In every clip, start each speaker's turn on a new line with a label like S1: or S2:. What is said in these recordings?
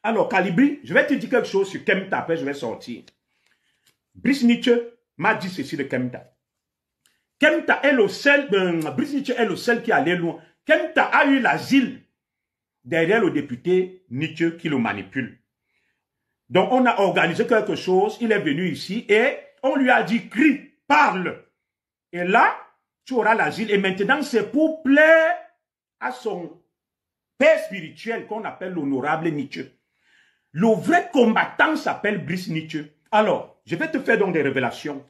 S1: Alors, Calibri, je vais te dire quelque chose sur Kempta, après je vais sortir. Brice Nietzsche m'a dit ceci de Kempta. Kempta est le seul, Brice Nietzsche est le seul qui allait loin. Kempta a eu l'asile derrière le député Nietzsche qui le manipule. Donc, on a organisé quelque chose, il est venu ici et on lui a dit, crie, parle. Et là, tu auras l'asile. Et maintenant, c'est pour plaire à son père spirituel qu'on appelle l'honorable Nietzsche. Le vrai combattant s'appelle Brice Nietzsche. Alors, je vais te faire donc des révélations.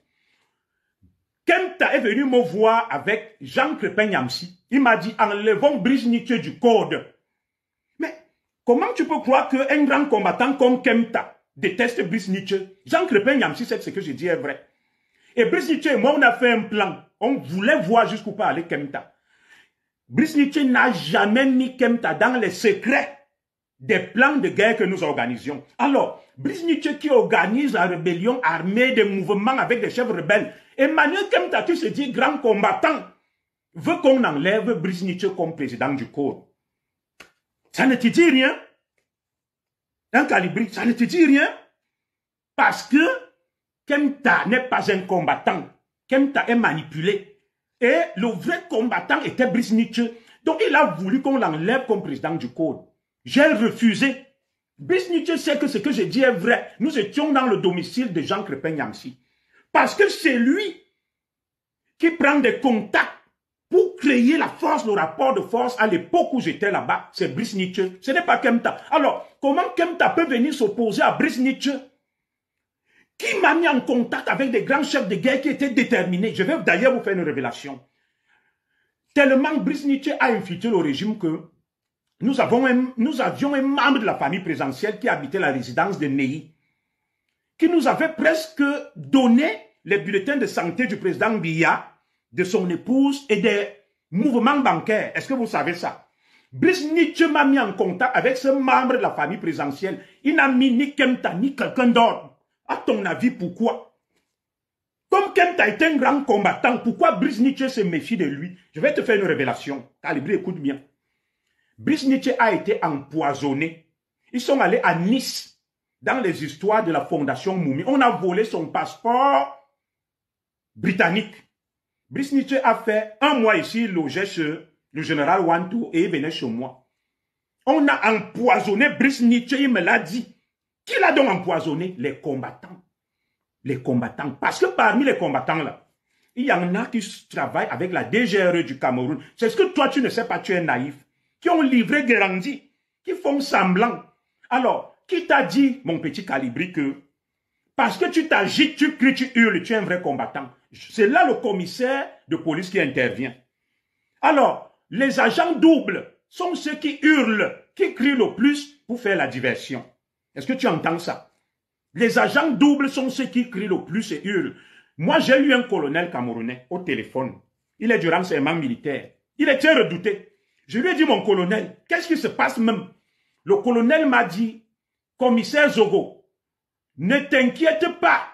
S1: Kempta est venu me voir avec Jean Crépin-Yamsi. Il m'a dit, enlevons Brice Nietzsche du code. Mais comment tu peux croire qu'un grand combattant comme Kempta déteste Brice Nietzsche? Jean Crépin-Yamsi sait que ce que je dis est vrai. Et Brice Nietzsche et moi, on a fait un plan. On voulait voir jusqu'où peut aller Kempta. Brice Nietzsche n'a jamais mis Kempta dans les secrets des plans de guerre que nous organisions. Alors, Brice Nietzsche qui organise la rébellion armée, des mouvements avec des chefs rebelles, Emmanuel Kempta qui se dit grand combattant, veut qu'on enlève Brice Nietzsche comme président du corps. Ça ne te dit rien? Un Calibri, ça ne te dit rien? Parce que Kempta n'est pas un combattant. Kempta est manipulé. Et le vrai combattant était Brice Nietzsche. Donc il a voulu qu'on l'enlève comme président du code. J'ai refusé. Brice Nietzsche sait que ce que je dis est vrai. Nous étions dans le domicile de Jean Crépin-Yamsi. Parce que c'est lui qui prend des contacts pour créer la force, le rapport de force à l'époque où j'étais là-bas. C'est Brice Nietzsche. Ce n'est pas Kempta. Alors, comment Kempta peut venir s'opposer à Brice Nietzsche? Qui m'a mis en contact avec des grands chefs de guerre qui étaient déterminés. Je vais d'ailleurs vous faire une révélation. Tellement Brice Nietzsche a infiltré le régime que nous avions un membre de la famille présidentielle qui habitait la résidence de Ney, qui nous avait presque donné les bulletins de santé du président Biya, de son épouse et des mouvements bancaires. Est-ce que vous savez ça? Brice Nietzsche m'a mis en contact avec ce membre de la famille présidentielle. Il n'a mis ni Kempta ni quelqu'un d'autre. À ton avis, pourquoi? Comme Kempta est un grand combattant, pourquoi Brice Nietzsche se méfie de lui? Je vais te faire une révélation. Calibri, écoute bien. Brice Nietzsche a été empoisonné. Ils sont allés à Nice, dans les histoires de la fondation Moumi. On a volé son passeport britannique. Brice Nietzsche a fait un mois ici, il logeait chez le général Wantou et il venait chez moi. On a empoisonné Brice Nietzsche, il me l'a dit. Qui l'a donc empoisonné? Les combattants. Les combattants. Parce que parmi les combattants là, il y en a qui travaillent avec la DGRE du Cameroun. C'est ce que toi tu ne sais pas, tu es naïf. Qui ont livré Guérandi, qui font semblant. Alors, qui t'a dit, mon petit Calibri, que parce que tu t'agites, tu cries, tu hurles, tu es un vrai combattant? C'est là le commissaire de police qui intervient. Alors, les agents doubles sont ceux qui hurlent, qui crient le plus pour faire la diversion. Est-ce que tu entends ça? Les agents doubles sont ceux qui crient le plus et hurlent. Moi, j'ai eu un colonel camerounais au téléphone. Il est du renseignement militaire. Il était redouté. Je lui ai dit, mon colonel, qu'est-ce qui se passe même? Le colonel m'a dit, commissaire Zogo, ne t'inquiète pas.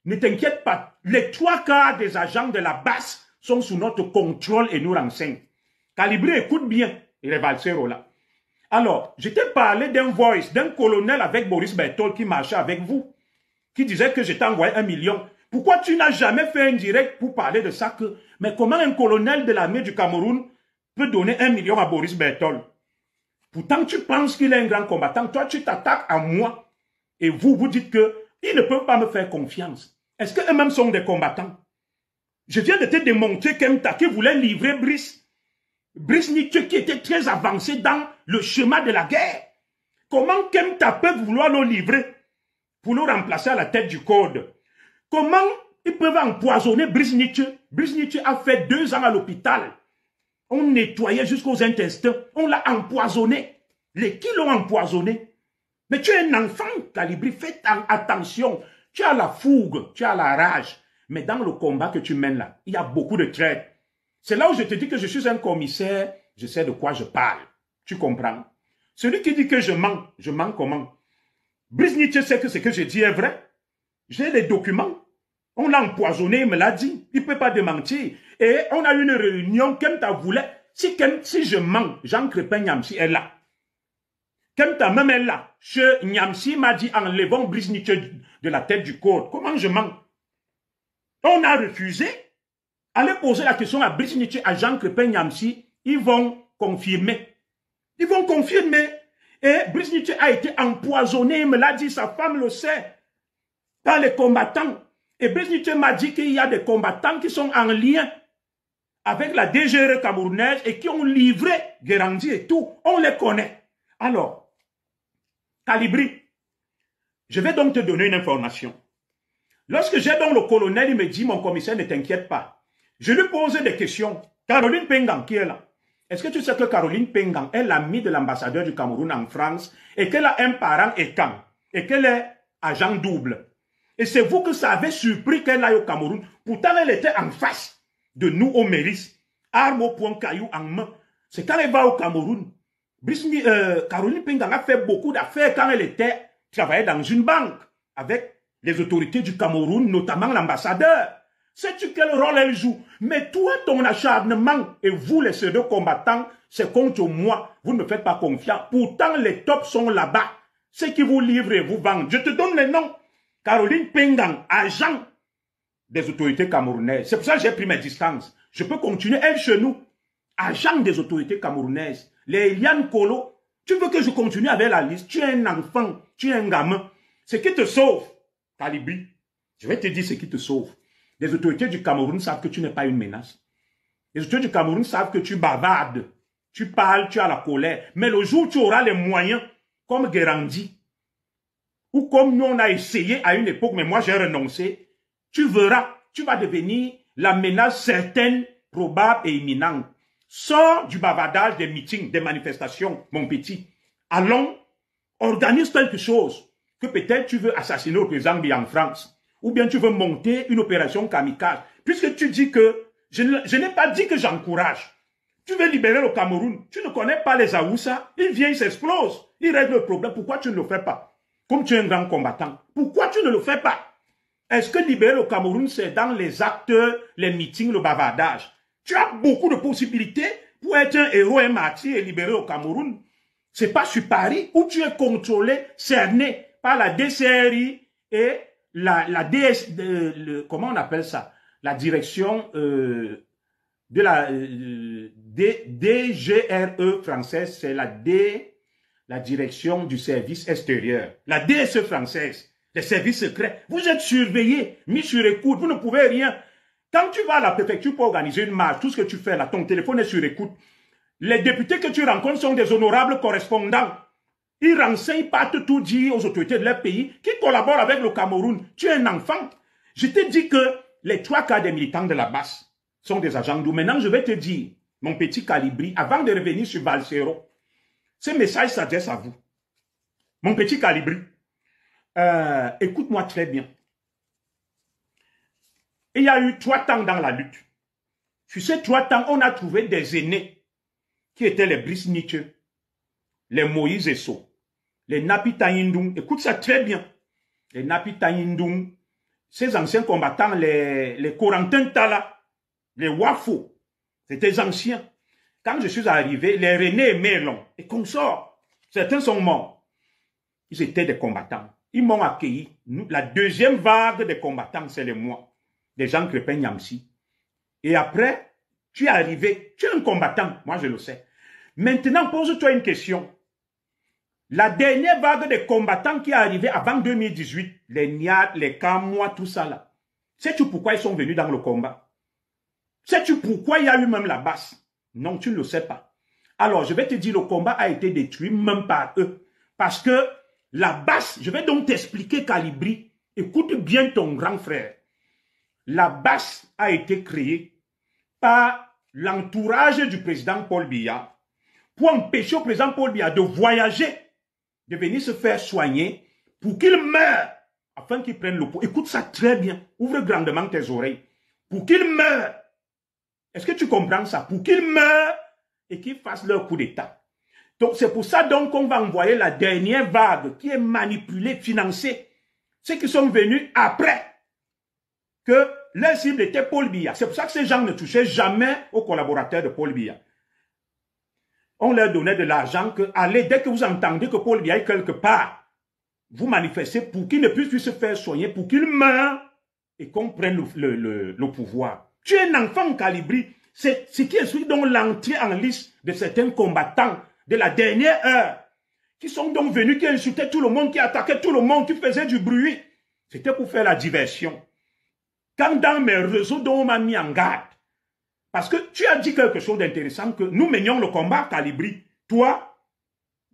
S1: Ne t'inquiète pas. Les 3/4 des agents de la base sont sous notre contrôle et nous renseignent. Calibri, écoute bien. Il est Valsero là. Alors, je t'ai parlé d'un voice, d'un colonel avec Boris Berthold qui marchait avec vous, qui disait que je t'ai envoyé 1 million. Pourquoi tu n'as jamais fait un direct pour parler de ça que, mais comment un colonel de l'armée du Cameroun peut donner 1 million à Boris Berthold? Pourtant, tu penses qu'il est un grand combattant. Toi, tu t'attaques à moi. Et vous, vous dites qu'ils ne peuvent pas me faire confiance. Est-ce qu'eux-mêmes sont des combattants? Je viens de te démontrer Kempta qui voulait livrer Brice. Brice Nietzsche qui était très avancé dans le chemin de la guerre. Comment Kempta peut vouloir le livrer pour le remplacer à la tête du code? Comment ils peuvent empoisonner Brice Nietzsche? Brice Nietzsche a fait 2 ans à l'hôpital. On nettoyait jusqu'aux intestins. On l'a empoisonné. Qui l'ont empoisonné? Mais tu es un enfant, Calibri. Fais attention. Tu as la fougue, tu as la rage. Mais dans le combat que tu mènes là, il y a beaucoup de traîtres. C'est là où je te dis que je suis un commissaire, je sais de quoi je parle. Tu comprends? Celui qui dit que je mens comment? Brice Nietzsche sait que ce que je dis est vrai. J'ai les documents. On l'a empoisonné, il me l'a dit. Il ne peut pas démentir. Et on a eu une réunion, Kempta voulait. Si je mens, Jean Crépin-Yamsi est là. Kemta même est là. Chez Niamsi m'a dit enlevons Brice Nietzsche de la tête du code. Comment je mens? On a refusé. Allez poser la question à Brice Nietzsche, à Jean Crépin Niamsi. Ils vont confirmer. Ils vont confirmer. Et Brice Nietzsche a été empoisonné. Il me l'a dit, sa femme le sait. Par les combattants. Et Brice Nietzsche m'a dit qu'il y a des combattants qui sont en lien avec la DGRE camerounaise et qui ont livré Guérandi et tout. On les connaît. Alors, Calibri, je vais donc te donner une information. Lorsque j'ai donc le colonel, il me dit, mon commissaire, ne t'inquiète pas. Je lui pose des questions. Caroline Pengan, qui est là? Est-ce que tu sais que Caroline Pengan est l'amie de l'ambassadeur du Cameroun en France et qu'elle a un parent écam et qu'elle est agent double? Et c'est vous que ça avait surpris qu'elle aille au Cameroun. Pourtant, elle était en face de nous au Méris. Arme au point, caillou en main. C'est quand elle va au Cameroun. Caroline Pengan a fait beaucoup d'affaires quand elle travaillait dans une banque avec les autorités du Cameroun, notamment l'ambassadeur. Sais-tu quel rôle elle joue? Mais toi, ton acharnement, et vous, les pseudo-combattants, c'est contre moi. Vous ne me faites pas confiance. Pourtant, les tops sont là-bas. Ceux qui vous livrent et vous vendent. Je te donne les noms. Caroline Pengan, agent des autorités camerounaises. C'est pour ça que j'ai pris mes distances. Je peux continuer. Elle, chez nous, agent des autorités camerounaises. Les Eliane Kolo, tu veux que je continue avec la liste? Tu es un enfant, tu es un gamin. Ce qui te sauve, Calibri, je vais te dire ce qui te sauve. Les autorités du Cameroun savent que tu n'es pas une menace. Les autorités du Cameroun savent que tu bavardes, tu parles, tu as la colère. Mais le jour où tu auras les moyens, comme Guérandi, ou comme nous on a essayé à une époque, mais moi j'ai renoncé, tu verras, tu vas devenir la menace certaine, probable et imminente. Sors du bavardage des meetings, des manifestations, mon petit. Allons, organise quelque chose que peut-être tu veux assassiner le président Biya en France. Ou bien tu veux monter une opération kamikaze. Puisque tu dis que, je n'ai pas dit que j'encourage. Tu veux libérer le Cameroun. Tu ne connais pas les Aoussa. Ils viennent, ils s'explosent. Ils règlent le problème. Pourquoi tu ne le fais pas? Comme tu es un grand combattant. Pourquoi tu ne le fais pas? Est-ce que libérer le Cameroun, c'est dans les actes, les meetings, le bavardage? Tu as beaucoup de possibilités pour être un héros, un martyr et libérer le Cameroun. C'est pas sur Paris où tu es contrôlé, cerné par la DCRI et la DS, comment on appelle ça? La direction de la DGRE française, c'est la direction du service extérieur. La DSE française, les services secrets. Vous êtes surveillés, mis sur écoute, vous ne pouvez rien. Quand tu vas à la préfecture pour organiser une marche, tout ce que tu fais là, ton téléphone est sur écoute. Les députés que tu rencontres sont des honorables correspondants. Ils renseignent, partent tout dire aux autorités de leur pays qui collaborent avec le Cameroun. Tu es un enfant. Je t'ai dit que les 3 quarts des militants de la base sont des agents d'où. Maintenant, je vais te dire, mon petit Calibri, avant de revenir sur Valsero, ce message s'adresse à vous. Mon petit Calibri, écoute-moi très bien. Il y a eu 3 temps dans la lutte. Sur ces 3 temps, on a trouvé des aînés qui étaient les Brice Nietzsche, les Moïse Esso, les Napi Tayindoum. Écoute ça très bien. Les Napi Tayindoum, ces anciens combattants, les Corentin Tala, les Wafo, c'était anciens. Quand je suis arrivé, les René Mélon et consorts, certains sont morts. Ils étaient des combattants. Ils m'ont accueilli. La deuxième vague des combattants, c'est les moi. Des gens Crépin Niamsi. Et après, tu es arrivé, tu es un combattant, moi je le sais. Maintenant, pose-toi une question. La dernière vague des combattants qui est arrivée avant 2018, les Niat, les Kamois, tout ça là, sais-tu pourquoi ils sont venus dans le combat? Sais-tu pourquoi il y a eu même la basse? Non, tu ne le sais pas. Alors, je vais te dire, le combat a été détruit même par eux. Parce que la basse, je vais donc t'expliquer, Calibri, écoute bien ton grand frère. La basse a été créée par l'entourage du président Paul Biya pour empêcher au président Paul Biya de voyager, de venir se faire soigner pour qu'il meure afin qu'il prenne le pouvoir. Écoute ça très bien, ouvre grandement tes oreilles. Pour qu'il meure. Est-ce que tu comprends ça? Pour qu'ils meurent et qu'ils fassent leur coup d'État. Donc c'est pour ça donc qu'on va envoyer la dernière vague qui est manipulée, financée. Ceux qui sont venus après que leur cible était Paul Biya. C'est pour ça que ces gens ne touchaient jamais aux collaborateurs de Paul Biya. on leur donnait de l'argent que, allez, dès que vous entendez que Paul Biya est quelque part, vous manifestez pour qu'il ne puisse plus se faire soigner, pour qu'il meure et qu'on prenne le pouvoir. Tu es un enfant Calibri. C'est ce qui explique donc l'entrée en liste de certains combattants de la dernière heure, qui sont donc venus, qui insultaient tout le monde, qui attaquaient tout le monde, qui faisaient du bruit. C'était pour faire la diversion. Quand dans mes réseaux, dont on m'a mis en garde, parce que tu as dit quelque chose d'intéressant, que nous menions le combat Calibri. Toi,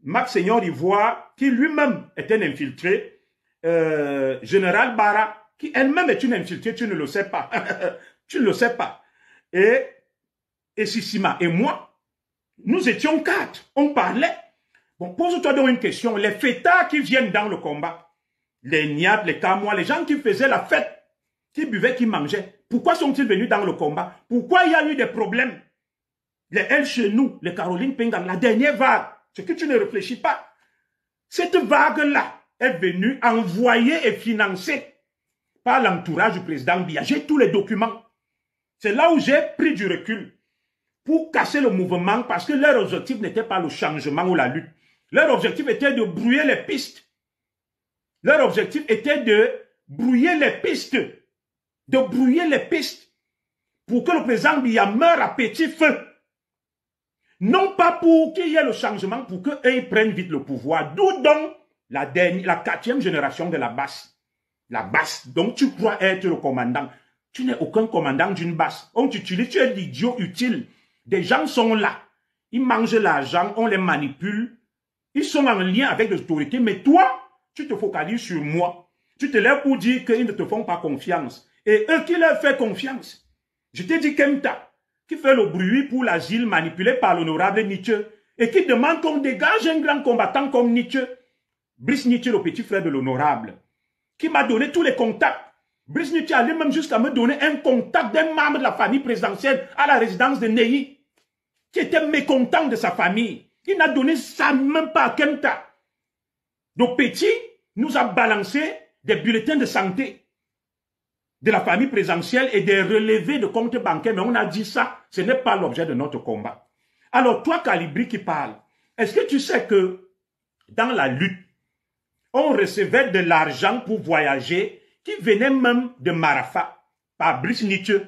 S1: Max Seigneur d'Ivoire, qui lui-même est un infiltré, Général Bara, qui elle-même est une infiltrée, tu ne le sais pas. Tu ne le sais pas. Et Sissima et moi, nous étions 4. On parlait. Bon, pose-toi donc une question. Les fêtards qui viennent dans le combat, les Niates, les Kamois, les gens qui faisaient la fête, qui buvaient, qui mangeaient, pourquoi sont-ils venus dans le combat? Pourquoi il y a eu des problèmes? Les El Chenou, les Caroline Pengan, la dernière vague, ce que tu ne réfléchis pas. Cette vague-là est venue envoyée et financée par l'entourage du président Biya. J'ai tous les documents. C'est là où j'ai pris du recul pour casser le mouvement parce que leur objectif n'était pas le changement ou la lutte. Leur objectif était de brouiller les pistes. Leur objectif était de brouiller les pistes. De brouiller les pistes pour que le président Biya meure à petit feu. Non pas pour qu'il y ait le changement, pour qu'eux prennent vite le pouvoir. D'où donc la 4e génération de la basse. La basse. Donc tu crois être le commandant. Tu n'es aucun commandant d'une basse. On t'utilise, tu es l'idiot utile. Des gens sont là. Ils mangent l'argent, on les manipule. Ils sont en lien avec l'autorité. Mais toi, tu te focalises sur moi. Tu te lèves pour dire qu'ils ne te font pas confiance. Et eux qui leur font confiance. Je t'ai dit Kemta, qui fait le bruit pour l'asile manipulé par l'honorable Nietzsche. Et qui demande qu'on dégage un grand combattant comme Nietzsche. Brice Nietzsche, le petit frère de l'honorable. Qui m'a donné tous les contacts. Brice Nietzsche allait même jusqu'à me donner un contact d'un membre de la famille présidentielle à la résidence de Neyi, qui était mécontent de sa famille. Il n'a donné ça même pas à Kemta. Donc Petit nous a balancé des bulletins de santé de la famille présidentielle et des relevés de comptes bancaires, mais on a dit ça, ce n'est pas l'objet de notre combat. Alors toi, Calibri qui parle, est-ce que tu sais que dans la lutte, on recevait de l'argent pour voyager qui venait même de Marafa, par Brice Nietzsche,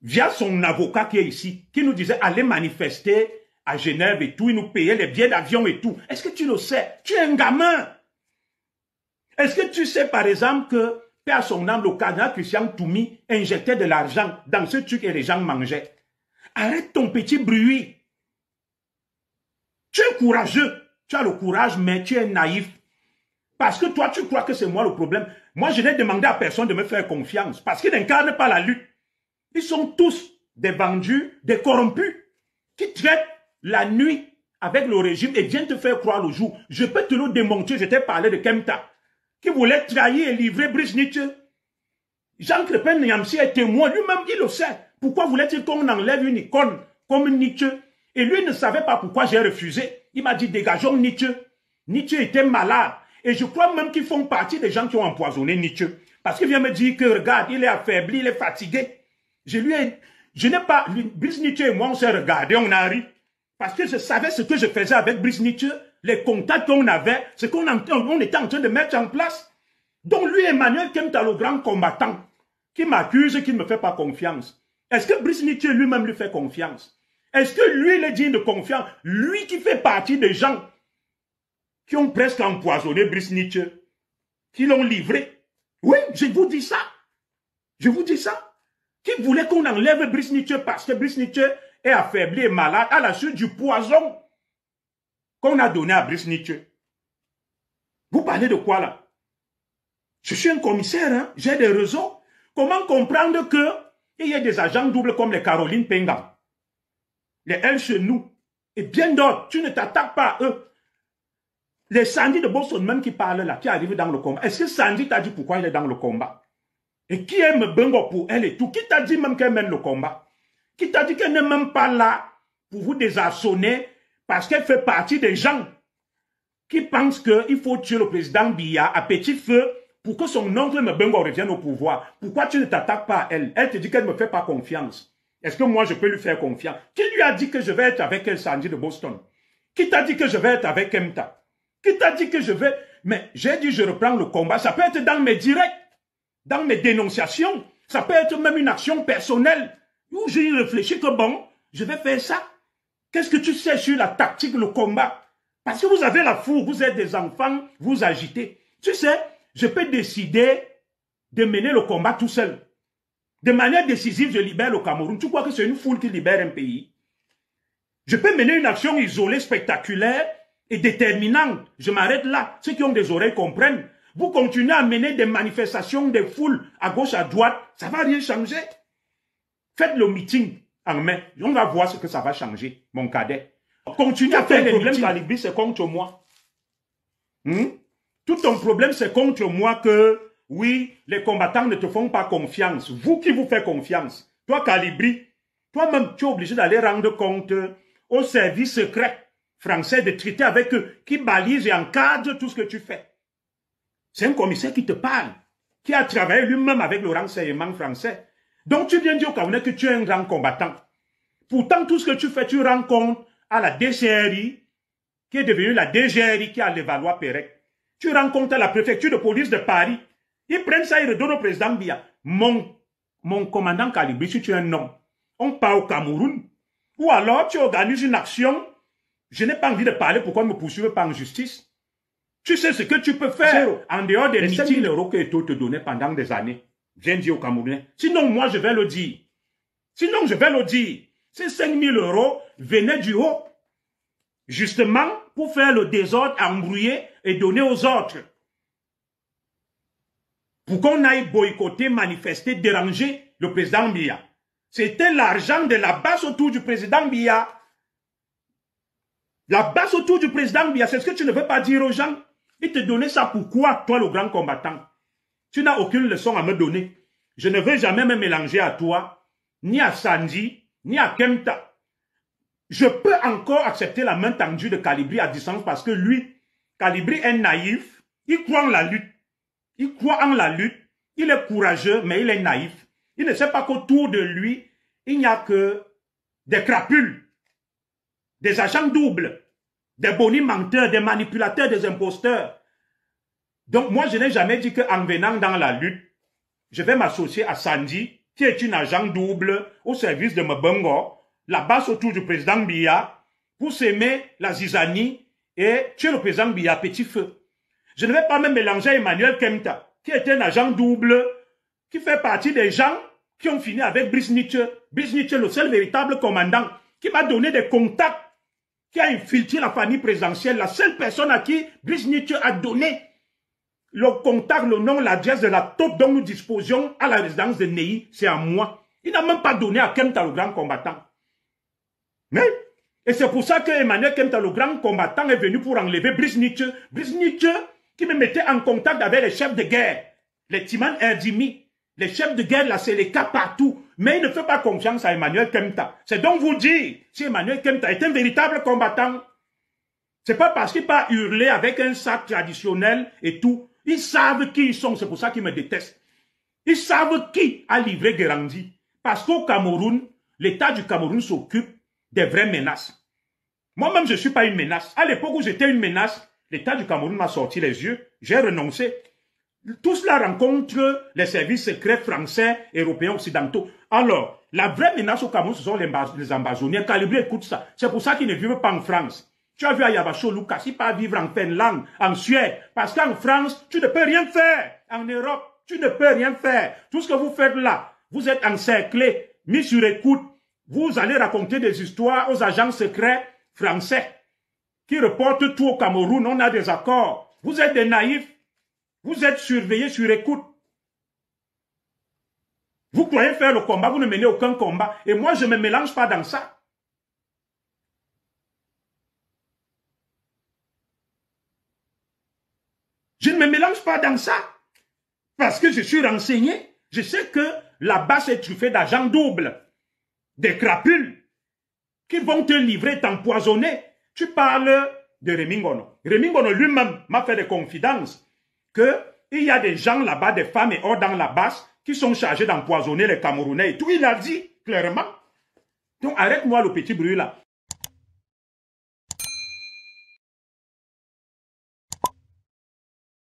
S1: via son avocat qui est ici, qui nous disait allez manifester à Genève et tout, il nous payait les billets d'avion et tout. Est-ce que tu le sais? Tu es un gamin. Est-ce que tu sais par exemple que, père son âme, le cardinal Christian Toumi injectait de l'argent dans ce truc et les gens mangeaient? Arrête ton petit bruit. Tu es courageux. Tu as le courage, mais tu es naïf. Parce que toi, tu crois que c'est moi le problème. Moi, je n'ai demandé à personne de me faire confiance. Parce qu'ils n'incarnent pas la lutte. Ils sont tous des vendus, des corrompus, qui traitent la nuit avec le régime et viennent te faire croire le jour. Je peux te le démontrer. Je t'ai parlé de Kemta, qui voulait trahir et livrer Brice Nietzsche. Jean Crépin Niamsi est témoin. Lui-même, il le sait. Pourquoi voulait-il qu'on enlève une icône comme Nietzsche? Et lui ne savait pas pourquoi j'ai refusé. Il m'a dit, dégageons Nietzsche. Nietzsche était malade. Et je crois même qu'ils font partie des gens qui ont empoisonné Nietzsche. Parce qu'il vient me dire que, regarde, il est affaibli, il est fatigué. Je n'ai pas, Brice Nietzsche et moi, on s'est regardé, on a ri. Parce que je savais ce que je faisais avec Brice Nietzsche, les contacts qu'on avait, ce qu'on était en train de mettre en place. Donc lui, Emmanuel Kemta, le grand combattant, qui m'accuse et qui ne me fait pas confiance. Est-ce que Brice Nietzsche lui-même lui fait confiance? Est-ce que lui, il est digne de confiance? Lui qui fait partie des gens qui ont presque empoisonné Brice Nietzsche, qui l'ont livré. Oui, je vous dis ça. Je vous dis ça. Qui voulait qu'on enlève Brice Nietzsche parce que Brice Nietzsche est affaibli et malade à la suite du poison qu'on a donné à Brice Nietzsche. Vous parlez de quoi là? Je suis un commissaire, hein? J'ai des réseaux. Comment comprendre qu'il y ait des agents doubles comme les Caroline Pengan, les El Chenou et bien d'autres? Tu ne t'attaques pas à eux. Les Sandy de Boston même qui parlent là, qui arrivent dans le combat. Est-ce que Sandy t'a dit pourquoi il est dans le combat? Et qui aime Bengo pour elle et tout? Qui t'a dit même qu'elle mène le combat? Qui t'a dit qu'elle n'est même pas là pour vous désarçonner parce qu'elle fait partie des gens qui pensent qu'il faut tuer le président Biya à petit feu pour que son oncle Mbengo revienne au pouvoir? Pourquoi tu ne t'attaques pas à elle? Elle te dit qu'elle ne me fait pas confiance. Est-ce que moi, je peux lui faire confiance? Qui lui a dit que je vais être avec El Sanji de Boston? Qui t'a dit que je vais être avec Kemta? Qui t'a dit que je vais... Mais j'ai dit, je reprends le combat. Ça peut être dans mes directs, dans mes dénonciations. Ça peut être même une action personnelle où j'ai réfléchi que bon, je vais faire ça. Qu'est-ce que tu sais sur la tactique, le combat? Parce que vous avez la foule, vous êtes des enfants, vous agitez. Tu sais, je peux décider de mener le combat tout seul. De manière décisive, je libère le Cameroun. Tu crois que c'est une foule qui libère un pays? Je peux mener une action isolée, spectaculaire et déterminante. Je m'arrête là. Ceux qui ont des oreilles comprennent. Vous continuez à mener des manifestations, des foules à gauche, à droite. Ça ne va rien changer. Faites le meeting en mai. On va voir ce que ça va changer, mon cadet. Continue à faire les problèmes, Kalibri, c'est contre moi. Tout ton problème, c'est contre moi que, oui, les combattants ne te font pas confiance. Vous qui vous faites confiance. Toi, Kalibri, toi-même, tu es obligé d'aller rendre compte au service secret français de traiter avec eux, qui balise et encadre tout ce que tu fais. C'est un commissaire qui te parle, qui a travaillé lui-même avec le renseignement français. Donc, tu viens dire au Camerounais que tu es un grand combattant. Pourtant, tout ce que tu fais, tu rends compte à la DCRI, qui est devenue la DGRI, qui a Levallois-Perret. Tu rends compte à la préfecture de police de Paris. Ils prennent ça, ils redonnent au président Biya. Mon commandant Kalibri, si tu es un homme, on part au Cameroun. Ou alors, tu organises une action. Je n'ai pas envie de parler, pourquoi ne me poursuivre pas en justice? Tu sais ce que tu peux faire en dehors des meetings. 5 000 € que Eto te donnait pendant des années. Viens dire au Camerounais. Sinon, moi, je vais le dire. Sinon, je vais le dire. Ces 5 000 € venaient du haut. Justement, pour faire le désordre, embrouiller et donner aux autres. Pour qu'on aille boycotter, manifester, déranger le président Biya. C'était l'argent de la base autour du président Biya. La base autour du président Biya, c'est ce que tu ne veux pas dire aux gens. Il te donnait ça pourquoi, toi le grand combattant? Tu n'as aucune leçon à me donner. Je ne veux jamais me mélanger à toi, ni à Sanji, ni à Kemta. Je peux encore accepter la main tendue de Kalibri à distance parce que lui, Kalibri est naïf, il croit en la lutte. Il croit en la lutte, il est courageux, mais il est naïf. Il ne sait pas qu'autour de lui, il n'y a que des crapules, des agents doubles, des bonis menteurs, des manipulateurs, des imposteurs. Donc moi, je n'ai jamais dit qu'en venant dans la lutte, je vais m'associer à Sanji, qui est une agent double au service de Mbongo, la base autour du président Biya, pour s'aimer la zizanie et tuer le président Biya à petit feu. Je ne vais pas me mélanger à Emmanuel Kemta, qui est un agent double, qui fait partie des gens qui ont fini avec Brice Nietzsche. Brice Nietzsche, le seul véritable commandant, qui m'a donné des contacts, qui a infiltré la famille présidentielle, la seule personne à qui Brice Nietzsche a donné le contact, le nom, l'adresse de la taupe dont nous disposions à la résidence de Ney, c'est à moi. Il n'a même pas donné à Kemta, le grand combattant. Mais, et c'est pour ça que Emmanuel Kemta, le grand combattant, est venu pour enlever Brice Nietzsche. Brice Nietzsche, qui me mettait en contact avec les chefs de guerre, les Timan Erdimi, les chefs de guerre de la Séléka partout. Mais il ne fait pas confiance à Emmanuel Kemta. C'est donc vous dire si Emmanuel Kemta est un véritable combattant. C'est pas parce qu'il pas hurler avec un sac traditionnel et tout. Ils savent qui ils sont, c'est pour ça qu'ils me détestent. Ils savent qui a livré Guérandi. Parce qu'au Cameroun, l'État du Cameroun s'occupe des vraies menaces. Moi-même, je ne suis pas une menace. À l'époque où j'étais une menace, l'État du Cameroun m'a sorti les yeux. J'ai renoncé. Tout cela rencontre les services secrets français, européens, occidentaux. Alors, la vraie menace au Cameroun, ce sont les ambazoniens. Kalibri écoute ça. C'est pour ça qu'ils ne vivent pas en France. Tu as vu à Yabacho Lucas, il pas vivre en Finlande, en Suède. Parce qu'en France, tu ne peux rien faire. En Europe, tu ne peux rien faire. Tout ce que vous faites là, vous êtes encerclés, mis sur écoute. Vous allez raconter des histoires aux agents secrets français qui reportent tout au Cameroun. On a des accords. Vous êtes des naïfs. Vous êtes surveillés sur écoute. Vous croyez faire le combat, vous ne menez aucun combat. Et moi, je ne me mélange pas dans ça. Je ne me mélange pas dans ça. Parce que je suis renseigné. Je sais que la base est truffée d'agents doubles. Des crapules qui vont te livrer, t'empoisonner. Tu parles de Rémi Ngono. Rémi Ngono lui-même m'a fait des confidences qu'il y a des gens là-bas, des femmes et autres dans la base, qui sont chargés d'empoisonner les Camerounais et tout. Il a dit clairement. Donc arrête-moi le petit bruit là.